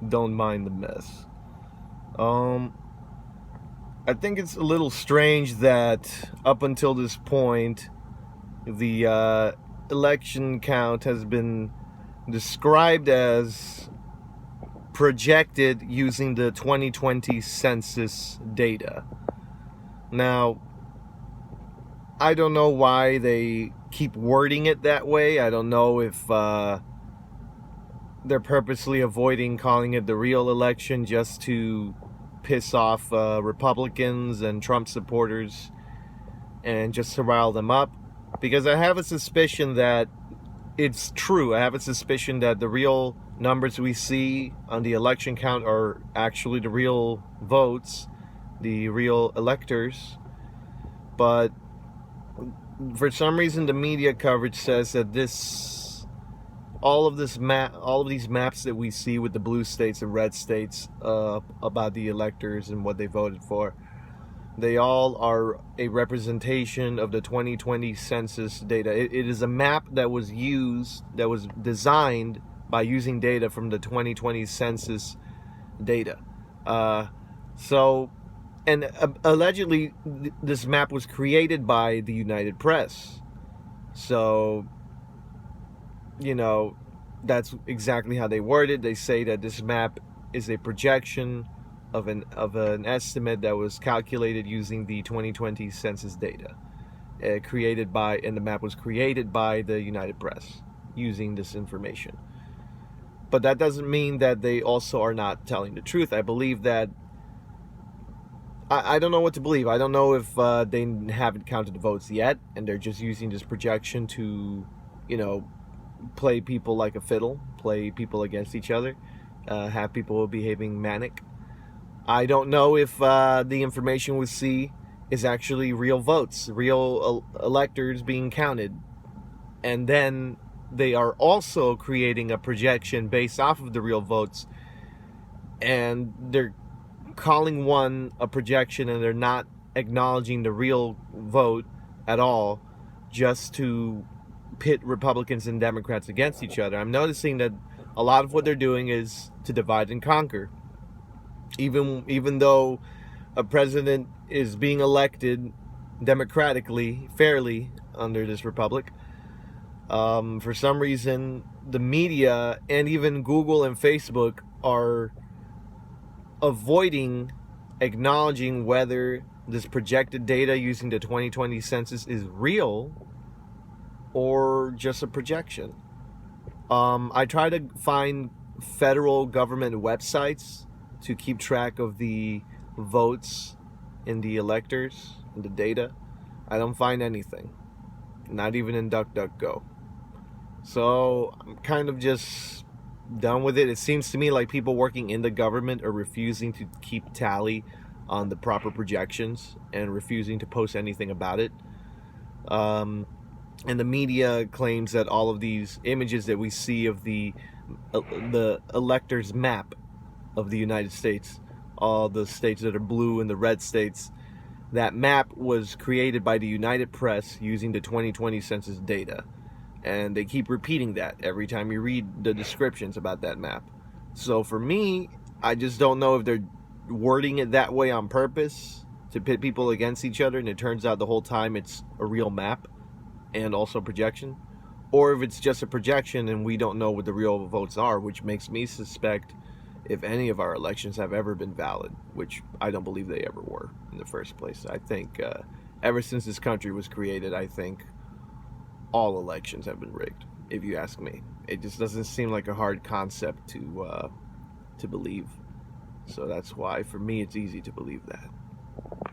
don't mind the mess. Um, I think it's a little strange that up until this point, the election count has been described as projected using the 2020 census data. Now, I don't know why they keep wording it that way. I don't know if they're purposely avoiding calling it the real election just to piss off Republicans and Trump supporters and just to rile them up. Because I have a suspicion that it's true. I have a suspicion that the real numbers we see on the election count are actually the real votes, the real electors. But for some reason, the media coverage says that all of these maps that we see with the blue states and red states about the electors and what they voted for, they all are a representation of the 2020 census data. It is a map that was designed by using data from the 2020 census data. Allegedly, this map was created by the United Press. So, that's exactly how they word it. They say that this map is a projection of an estimate that was calculated using the 2020 census data, and the map was created by the United Press using this information. But that doesn't mean that they also are not telling the truth. I believe that I don't know what to believe. I don't know if they haven't counted the votes yet, and they're just using this projection to, play people like a fiddle, play people against each other, have people behaving manic. I don't know if the information we see is actually real votes, real electors being counted. And then they are also creating a projection based off of the real votes, and they're calling one a projection and they're not acknowledging the real vote at all, just to pit Republicans and Democrats against each other. I'm noticing that a lot of what they're doing is to divide and conquer. Even though a president is being elected democratically, fairly, under this republic, for some reason, the media and even Google and Facebook are avoiding acknowledging whether this projected data using the 2020 census is real or just a projection. I try to find federal government websites to keep track of the votes in the electors and the data. I don't find anything, not even in DuckDuckGo. So I'm kind of just done with it. It seems to me like people working in the government are refusing to keep tally on the proper projections and refusing to post anything about it. And the media claims that all of these images that we see of the electors map of the United States, all the states that are blue and the red states, that map was created by the United Press using the 2020 census data. And they keep repeating that every time you read the descriptions about that map. So for me, I just don't know if they're wording it that way on purpose to pit people against each other, and it turns out the whole time it's a real map and also projection, or if it's just a projection and we don't know what the real votes are, which makes me suspect if any of our elections have ever been valid, which I don't believe they ever were in the first place. I think ever since this country was created, I think all elections have been rigged, if you ask me. It just doesn't seem like a hard concept to believe. So that's why, for me, it's easy to believe that.